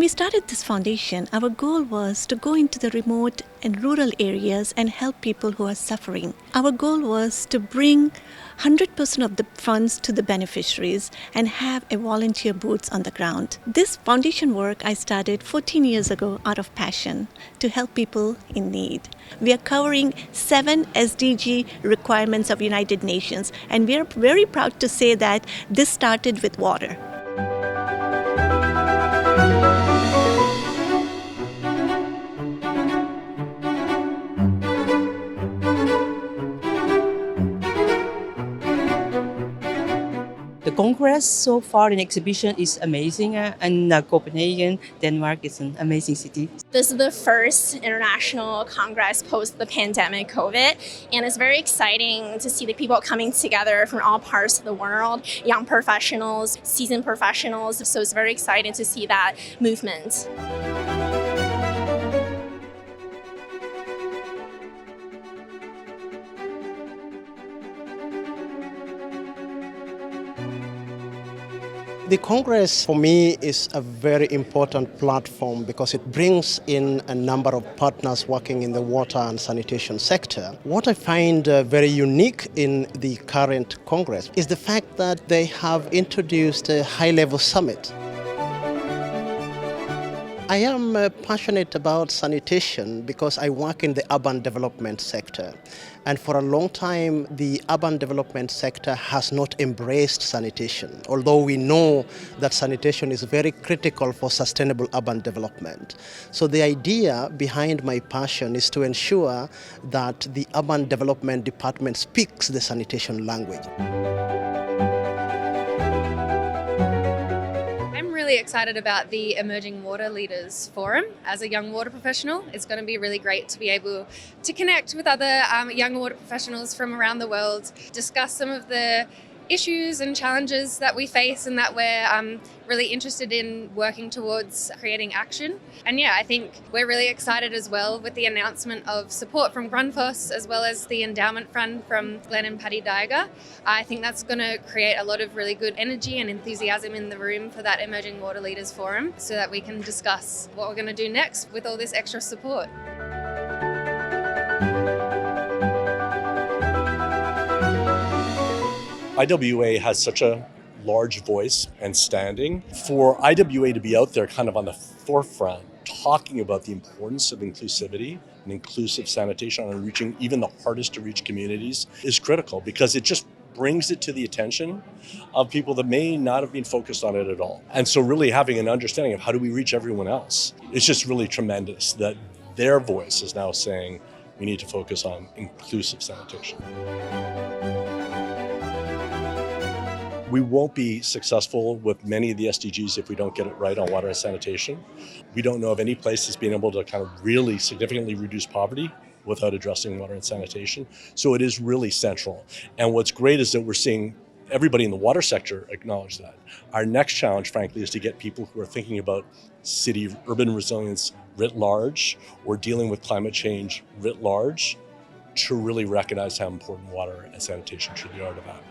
we started this foundation, our goal was to go into the remote and rural areas and help people who are suffering. Our goal was to bring 100% of the funds to the beneficiaries and have a volunteer boots on the ground. This foundation work I started 14 years ago out of passion to help people in need. We are covering 7 SDG requirements of United Nations, and we are very proud to say that this started with water. The Congress so far in exhibition is amazing, and Copenhagen, Denmark is an amazing city. This is the first international Congress post the pandemic COVID, and it's very exciting to see the people coming together from all parts of the world, young professionals, seasoned professionals, so it's very exciting to see that movement. The Congress, for me, is a very important platform because it brings in a number of partners working in the water and sanitation sector. What I find very unique in the current Congress is the fact that they have introduced a high-level summit. I am passionate about sanitation because I work in the urban development sector. And for a long time, the urban development sector has not embraced sanitation, although we know that sanitation is very critical for sustainable urban development. So the idea behind my passion is to ensure that the urban development department speaks the sanitation language. Really excited about the Emerging Water Leaders Forum. As a young water professional, it's going to be really great to be able to connect with other young water professionals from around the world, discuss some of the issues and challenges that we face and that we're really interested in working towards creating action. And yeah, I think we're really excited as well with the announcement of support from Grundfos as well as the endowment fund from Glenn and Patty Daiger. I think that's going to create a lot of really good energy and enthusiasm in the room for that Emerging Water Leaders Forum so that we can discuss what we're going to do next with all this extra support. IWA has such a large voice and standing. For IWA to be out there kind of on the forefront, talking about the importance of inclusivity and inclusive sanitation and reaching even the hardest to reach communities is critical because it just brings it to the attention of people that may not have been focused on it at all. And so really having an understanding of how do we reach everyone else, it's just really tremendous that their voice is now saying we need to focus on inclusive sanitation. We won't be successful with many of the SDGs if we don't get it right on water and sanitation. We don't know of any place that's been able to kind of really significantly reduce poverty without addressing water and sanitation. So it is really central. And what's great is that we're seeing everybody in the water sector acknowledge that. Our next challenge, frankly, is to get people who are thinking about urban resilience writ large or dealing with climate change writ large to really recognize how important water and sanitation truly are to that.